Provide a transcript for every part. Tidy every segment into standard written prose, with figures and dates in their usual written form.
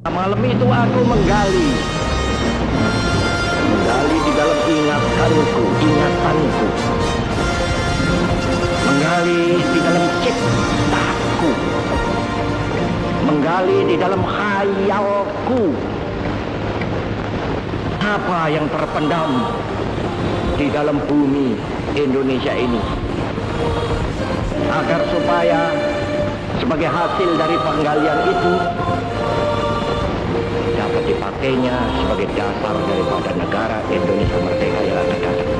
Malam itu aku menggali di dalam ingatanku, menggali di dalam ciptaku, menggali di dalam khayalku. Apa yang terpendam di dalam bumi Indonesia ini, agar supaya sebagai hasil dari penggalian itu dapat dipakainya sebagai dasar daripada negara Indonesia merdeka yang akan datang.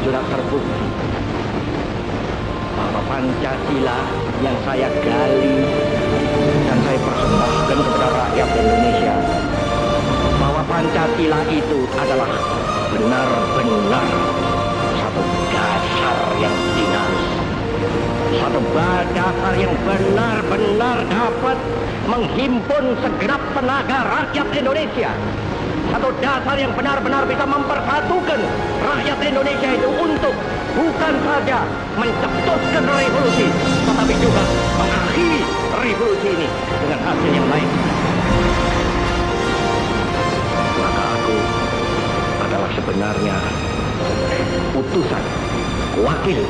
Sudah terbukti bahwa Pancasila yang saya gali dan saya persembahkan kepada rakyat Indonesia, bahwa Pancasila itu adalah benar-benar satu dasar yang dinamis, satu dasar yang benar-benar dapat menghimpun segenap tenaga rakyat Indonesia, satu dasar yang benar-benar bisa mempersatukan rakyat Indonesia itu untuk bukan saja mencetuskan revolusi, tetapi juga mengakhiri revolusi ini dengan hasil yang baik. Maka aku adalah sebenarnya utusan, wakil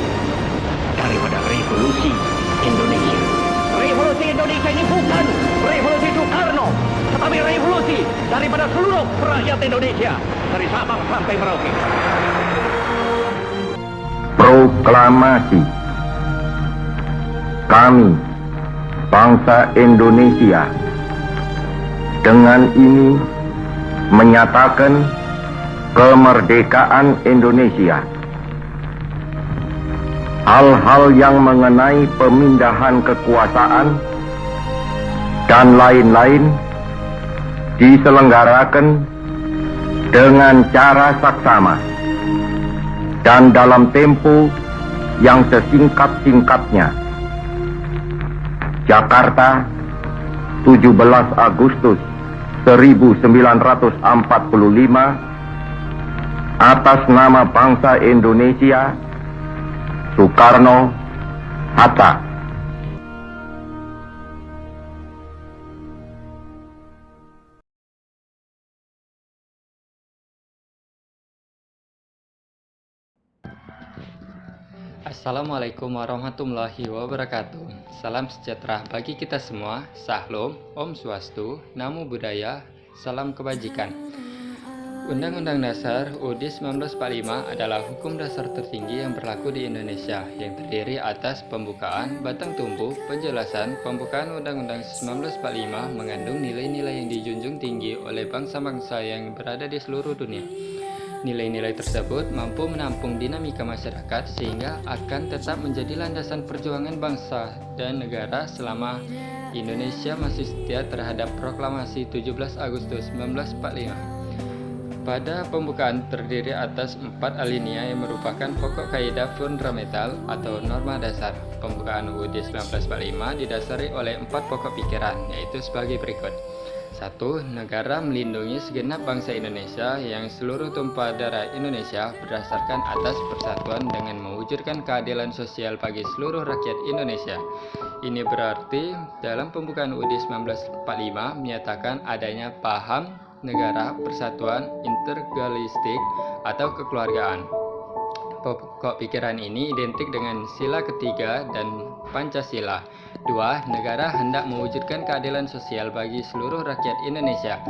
daripada revolusi Indonesia. Revolusi Indonesia ini bukan revolusi Soekarno, tetapi revolusi daripada seluruh rakyat Indonesia, dari Sabang sampai Merauke. Proklamasi. Kami, bangsa Indonesia, dengan ini menyatakan kemerdekaan Indonesia. Hal-hal yang mengenai pemindahan kekuasaan dan lain-lain diselenggarakan dengan cara saksama dan dalam tempo yang sesingkat-singkatnya. Jakarta, 17 Agustus 1945, atas nama bangsa Indonesia, Soekarno, Hatta. Assalamualaikum warahmatullahi wabarakatuh. Salam sejahtera bagi kita semua. Sahlom, Om Swastu, Namo Buddhaya, salam kebajikan. Undang-Undang Dasar UUD 1945 adalah hukum dasar tertinggi yang berlaku di Indonesia, yang terdiri atas pembukaan, batang tumbuh, penjelasan. Pembukaan Undang-Undang 1945 mengandung nilai-nilai yang dijunjung tinggi oleh bangsa-bangsa yang berada di seluruh dunia. Nilai-nilai tersebut mampu menampung dinamika masyarakat sehingga akan tetap menjadi landasan perjuangan bangsa dan negara selama Indonesia masih setia terhadap proklamasi 17 Agustus 1945. Pada pembukaan terdiri atas 4 alinea yang merupakan pokok kaidah fundamental atau norma dasar. Pembukaan UUD 1945 didasari oleh 4 pokok pikiran, yaitu sebagai berikut. 1. Negara melindungi segenap bangsa Indonesia yang seluruh tumpah darah Indonesia berdasarkan atas persatuan dengan mewujudkan keadilan sosial bagi seluruh rakyat Indonesia. Ini berarti dalam pembukaan UUD 1945 menyatakan adanya paham negara persatuan integralistik atau kekeluargaan. Pokok pikiran ini identik dengan sila ketiga dan Pancasila. 2. Negara hendak mewujudkan keadilan sosial bagi seluruh rakyat Indonesia.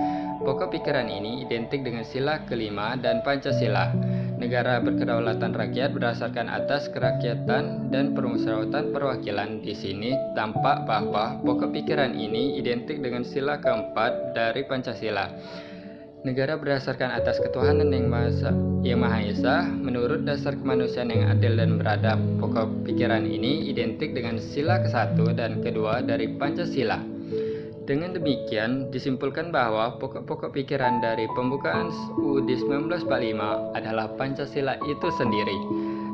Pokok pikiran ini identik dengan sila kelima dan Pancasila. Negara berkedaulatan rakyat berdasarkan atas kerakyatan dan permusyawaratan perwakilan. Di sini tampak bahwa pokok pikiran ini identik dengan sila keempat dari Pancasila. Negara berdasarkan atas ketuhanan yang Maha Esa menurut dasar kemanusiaan yang adil dan beradab. Pokok pikiran ini identik dengan sila ke-1 dan kedua dari Pancasila. Dengan demikian disimpulkan bahwa pokok-pokok pikiran dari pembukaan UUD 1945 adalah Pancasila itu sendiri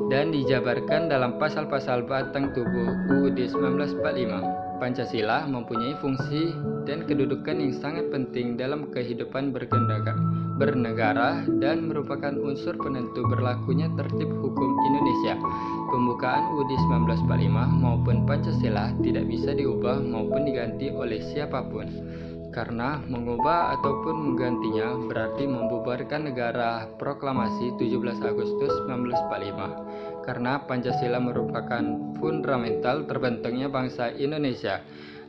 dan dijabarkan dalam pasal-pasal batang tubuh UUD 1945. Pancasila mempunyai fungsi dan kedudukan yang sangat penting dalam kehidupan bernegara dan merupakan unsur penentu berlakunya tertib hukum Indonesia. pembukaan UUD 1945 maupun Pancasila tidak bisa diubah maupun diganti oleh siapapun, karena mengubah ataupun menggantinya berarti membubarkan negara. Proklamasi 17 Agustus 1945, karena Pancasila merupakan fundamental terbentuknya bangsa Indonesia.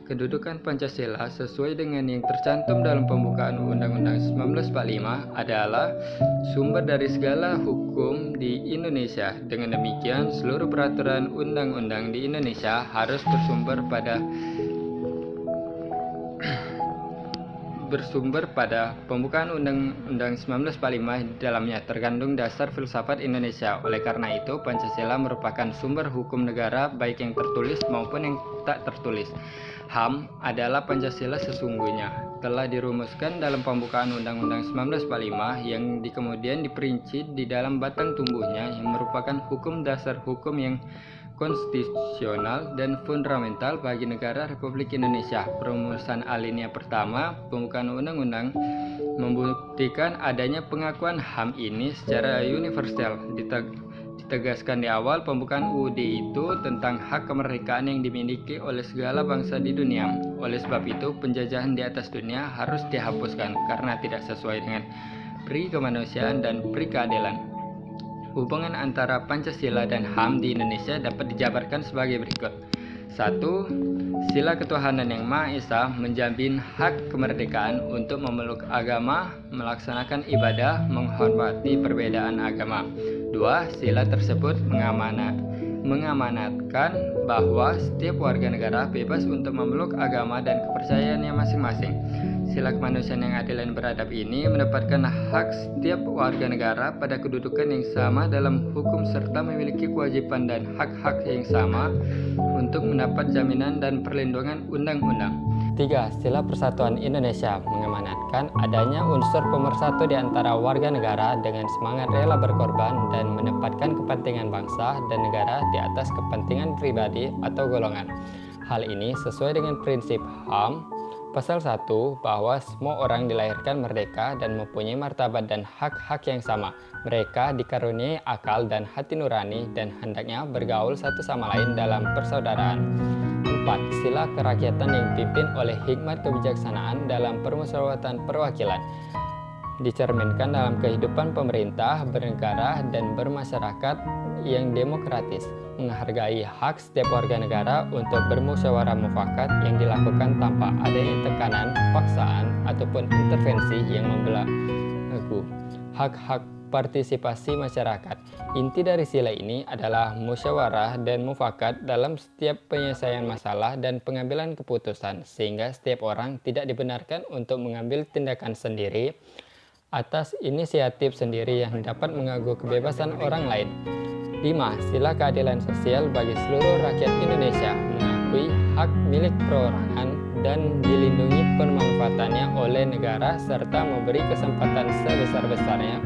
Kedudukan Pancasila sesuai dengan yang tercantum dalam pembukaan Undang-Undang 1945 adalah sumber dari segala hukum di Indonesia. Dengan demikian, seluruh peraturan undang-undang di Indonesia harus bersumber pada pembukaan Undang-Undang 1945. Di dalamnya terkandung dasar filsafat Indonesia. Oleh karena itu, Pancasila merupakan sumber hukum negara baik yang tertulis maupun yang tak tertulis. HAM adalah Pancasila sesungguhnya, telah dirumuskan dalam pembukaan Undang-Undang 1945 yang kemudian diperinci di dalam batang tumbuhnya, yang merupakan hukum dasar hukum yang konstitusional dan fundamental bagi negara Republik Indonesia. Perumusan alinea pertama pembukaan undang-undang membuktikan adanya pengakuan HAM ini secara universal. Ditegaskan di awal pembukaan UUD itu tentang hak kemerdekaan yang dimiliki oleh segala bangsa di dunia. Oleh sebab itu, penjajahan di atas dunia harus dihapuskan karena tidak sesuai dengan pri kemanusiaan dan pri keadilan. Hubungan antara Pancasila dan HAM di Indonesia dapat dijabarkan sebagai berikut. 1. Sila ketuhanan yang Maha Esa menjamin hak kemerdekaan untuk memeluk agama, melaksanakan ibadah, menghormati perbedaan agama. 2. Sila tersebut mengamanatkan bahwa setiap warga negara bebas untuk memeluk agama dan kepercayaannya masing-masing. Sila kemanusiaan yang adil dan beradab ini mendapatkan hak setiap warga negara pada kedudukan yang sama dalam hukum serta memiliki kewajiban dan hak-hak yang sama untuk mendapat jaminan dan perlindungan undang-undang. 3. Sila Persatuan Indonesia mengamanatkan adanya unsur pemersatu di antara warga negara dengan semangat rela berkorban dan menempatkan kepentingan bangsa dan negara di atas kepentingan pribadi atau golongan. Hal ini sesuai dengan prinsip HAM Pasal 1 bahwa semua orang dilahirkan merdeka dan mempunyai martabat dan hak-hak yang sama. Mereka dikaruniai akal dan hati nurani dan hendaknya bergaul satu sama lain dalam persaudaraan. 4. Sila kerakyatan yang dipimpin oleh hikmat kebijaksanaan dalam permusyawaratan perwakilan. Dicerminkan dalam kehidupan pemerintah, bernegara, dan bermasyarakat yang demokratis, menghargai hak setiap warga negara untuk bermusyawarah mufakat yang dilakukan tanpa adanya tekanan, paksaan, ataupun intervensi yang membelenggu hak-hak partisipasi masyarakat. Inti dari sila ini adalah musyawarah dan mufakat dalam setiap penyelesaian masalah dan pengambilan keputusan, sehingga setiap orang tidak dibenarkan untuk mengambil tindakan sendiri atas inisiatif sendiri yang dapat mengganggu kebebasan orang lain. 5. Sila keadilan sosial bagi seluruh rakyat Indonesia, mengakui hak milik perorangan dan dilindungi pemanfaatannya oleh negara serta memberi kesempatan sebesar-besarnya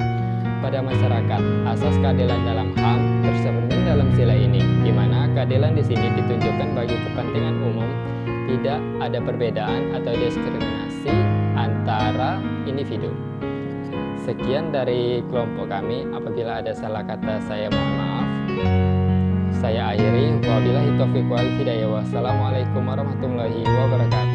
pada masyarakat. Asas keadilan dalam HAM tercermin dalam sila ini, di mana keadilan di sini ditunjukkan bagi kepentingan umum, tidak ada perbedaan atau diskriminasi antara individu. Sekian dari kelompok kami. Apabila ada salah kata, saya mohon maaf. Saya akhiri. Wabillahi taufiq wal hidayah. Wassalamualaikum warahmatullahi wabarakatuh.